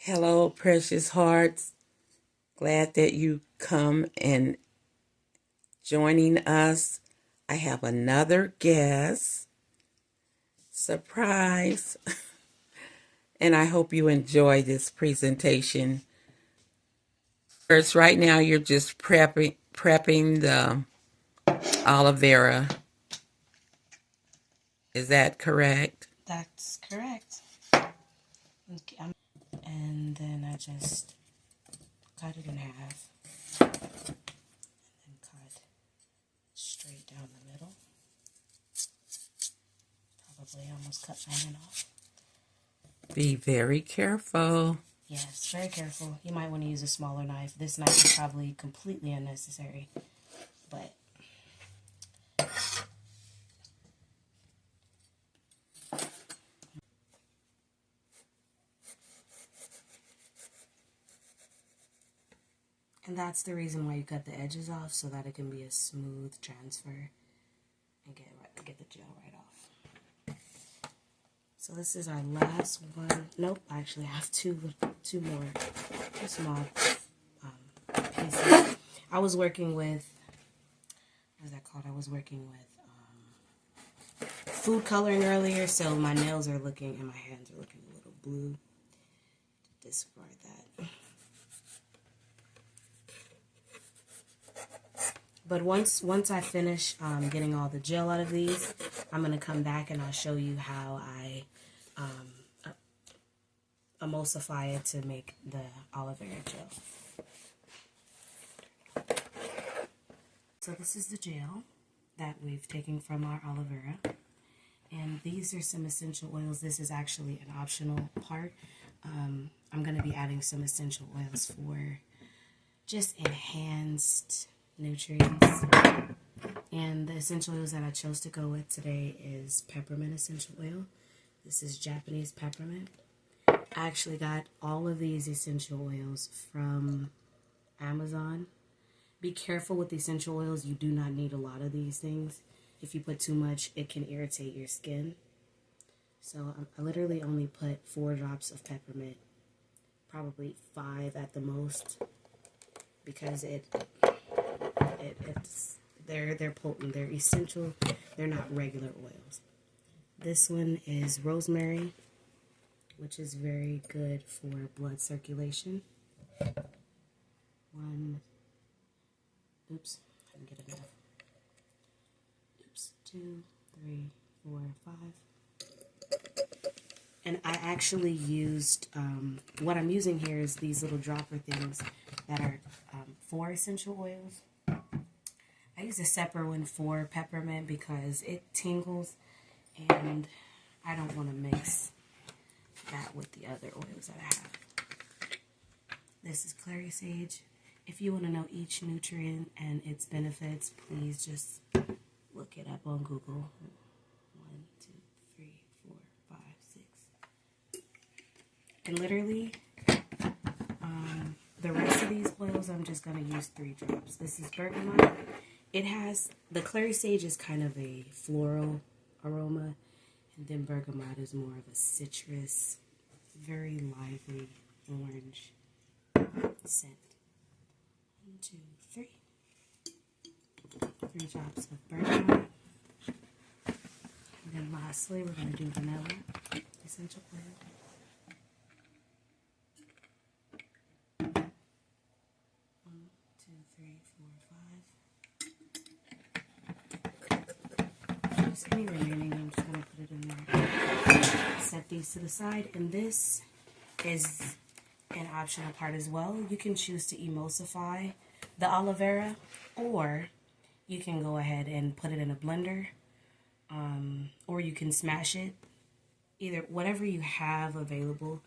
Hello, precious hearts. Glad that you come and joining us. I have another guest. Surprise. And I hope you enjoy this presentation. First, right now you're just prepping the aloe vera. Is that correct? That's correct. And then I just cut it in half and cut straight down the middle. Probably almost cut my hand off. Be very careful. Yes, very careful. You might want to use a smaller knife. This knife is probably completely unnecessary, but and that's the reason why you cut the edges off, so that it can be a smooth transfer and get the gel right off. So this is our last one. Nope, I actually have two more, two small pieces. I was working with, what is that called? I was working with food coloring earlier, so my nails are looking and my hands are looking a little blue. Disregard that. But once I finish getting all the gel out of these, I'm going to come back and I'll show you how I emulsify it to make the aloe vera gel. So this is the gel that we've taken from our aloe vera. And these are some essential oils. This is actually an optional part. I'm going to be adding some essential oils for just enhanced nutrients. And the essential oils that I chose to go with today is peppermint essential oil. This is Japanese peppermint. I actually got all of these essential oils from Amazon. Be careful with essential oils. You do not need a lot of these things. If you put too much, it can irritate your skin. So I literally only put 4 drops of peppermint, probably 5 at the most, because they're potent, they're essential, they're not regular oils. This one is rosemary, which is very good for blood circulation. Oops, I didn't get enough. Oops, 2, 3, 4, 5. And I actually used, what I'm using here is these little dropper things that are 4 essential oils. I use a separate one for peppermint because it tingles and I don't want to mix that with the other oils that I have. This is clary sage. If you want to know each nutrient and its benefits, please just look it up on Google. 1, 2, 3, 4, 5, 6. And literally, the rest of these oils, I'm just going to use 3 drops. This is bergamot. It has, the clary sage is kind of a floral aroma, and then bergamot is more of a citrus, very lively orange scent. 1, 2, 3. 3 drops of bergamot. And then lastly, we're going to do vanilla essential oil. 1, 2, 3, 4, 5. Just any remaining, I'm just going to put it in there. Set these to the side, and this is an optional part as well. You can choose to emulsify the aloe vera, or you can go ahead and put it in a blender, or you can smash it. Either, whatever you have available.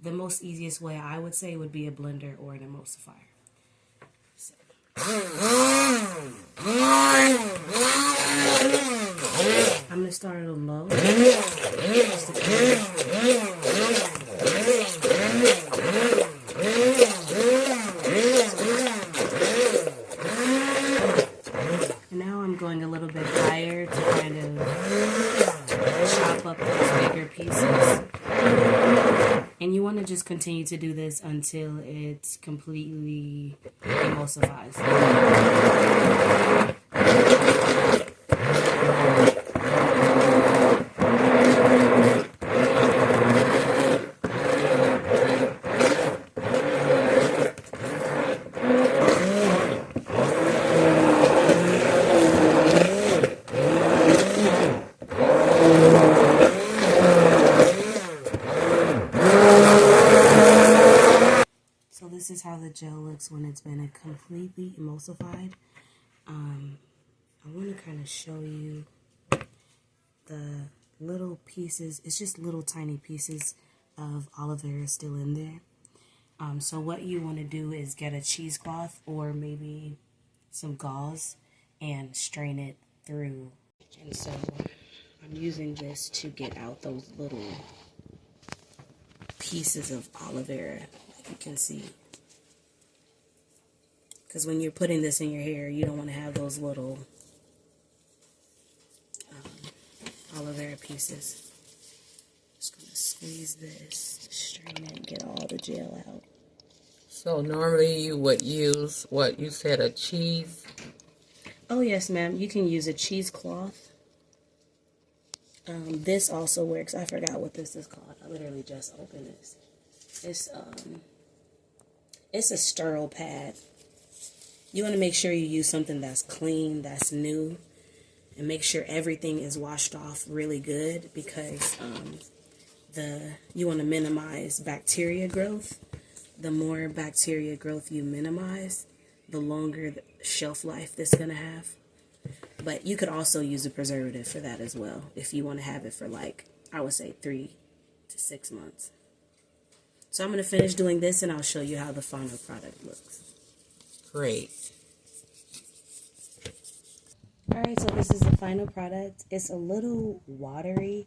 The most easiest way I would say would be a blender or an emulsifier. So. I'm going to start on low. And now I'm going a little bit higher to kind of chop up those bigger pieces. And you want want to just continue to do this until it's completely emulsifies. So this is how the gel looks when it's been completely emulsified. I want to kind of show you the little pieces. It's just little tiny pieces of aloe vera still in there. So what you want to do is get a cheesecloth or maybe some gauze and strain it through. And so I'm using this to get out those little pieces of aloe vera, like you can see. Because when you're putting this in your hair, you don't want to have those little aloe vera pieces. Just going to squeeze this, strain it, and get all the gel out. So normally you would use, what you said, a cheese? Oh yes, ma'am. You can use a cheesecloth. This also works. I forgot what this is called. I literally just opened this. It's a sterile pad. You want to make sure you use something that's clean, that's new, and make sure everything is washed off really good, because you want to minimize bacteria growth. The more bacteria growth you minimize, the longer the shelf life this is going to have. But you could also use a preservative for that as well, if you want to have it for, like, I would say 3 to 6 months. So I'm going to finish doing this and I'll show you how the final product looks. Great. Alright, so this is the final product. It's a little watery,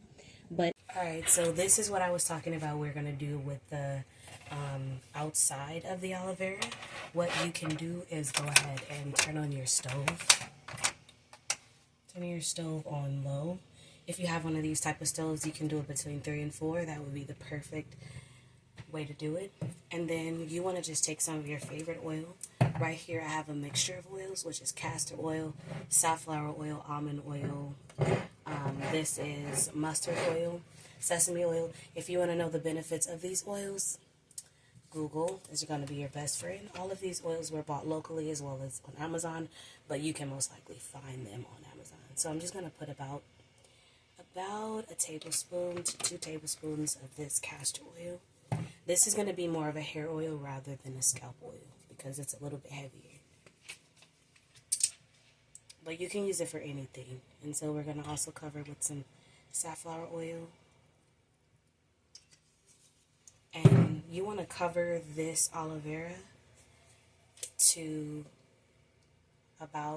but alright, so this is what I was talking about we're going to do with the outside of the aloe vera. What you can do is go ahead and turn on your stove. Turn your stove on low. If you have one of these type of stoves, you can do it between 3 and 4. That would be the perfect way to do it. And then you want to just take some of your favorite oil. Right here I have a mixture of oils, which is castor oil, safflower oil, almond oil. This is mustard oil, sesame oil. If you want to know the benefits of these oils, Google is going to be your best friend. All of these oils were bought locally as well as on Amazon, but you can most likely find them on Amazon. So I'm just going to put about a tablespoon to 2 tablespoons of this castor oil. This is going to be more of a hair oil rather than a scalp oil because it's a little bit heavier. But you can use it for anything. And so we're going to also cover with some safflower oil. And you want to cover this aloe vera to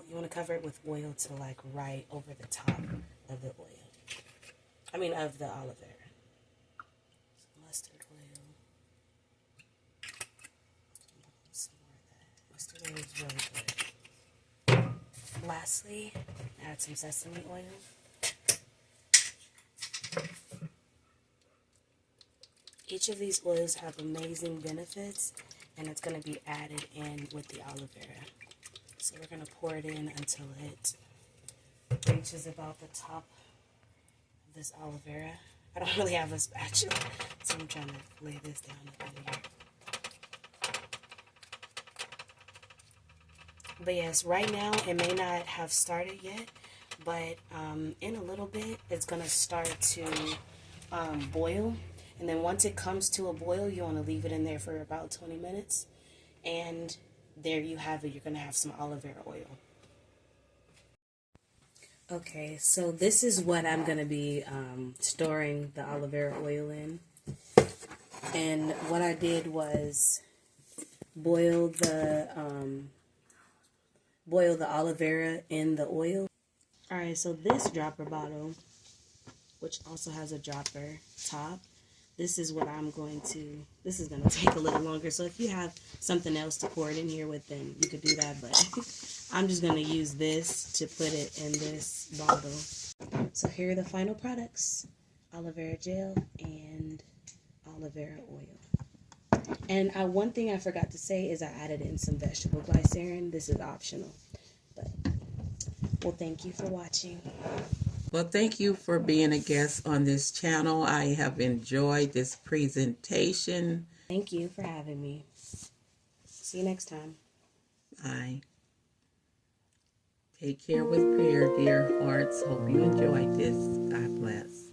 you want to cover it with oil to like right over the top of the oil. Of the aloe vera. Mustard oil. Some more of that. Mustard oil is really good. Lastly, add some sesame oil. Each of these oils have amazing benefits, and it's going to be added in with the aloe vera. So we're going to pour it in until it reaches about the top of this aloe vera. I don't really have a spatula, so I'm trying to lay this down up in here. But yes, right now it may not have started yet, but in a little bit it's going to start to boil. And then once it comes to a boil, you want to leave it in there for about 20 minutes. And there you have it. You're going to have some aloe vera oil. Okay, so this is what I'm going to be storing the aloe vera oil in. And what I did was boil the aloe vera in the oil. Alright, so this dropper bottle, which also has a dropper top, this is what this is going to take a little longer. So if you have something else to pour it in here with, then you could do that. But I'm just going to use this to put it in this bottle. So here are the final products. Aloe vera gel and aloe vera oil. And one thing I forgot to say is I added in some vegetable glycerin. This is optional. But, well, thank you for watching. Well, thank you for being a guest on this channel. I have enjoyed this presentation. Thank you for having me. See you next time. Bye. Take care with prayer, dear hearts. Hope you enjoyed this. God bless.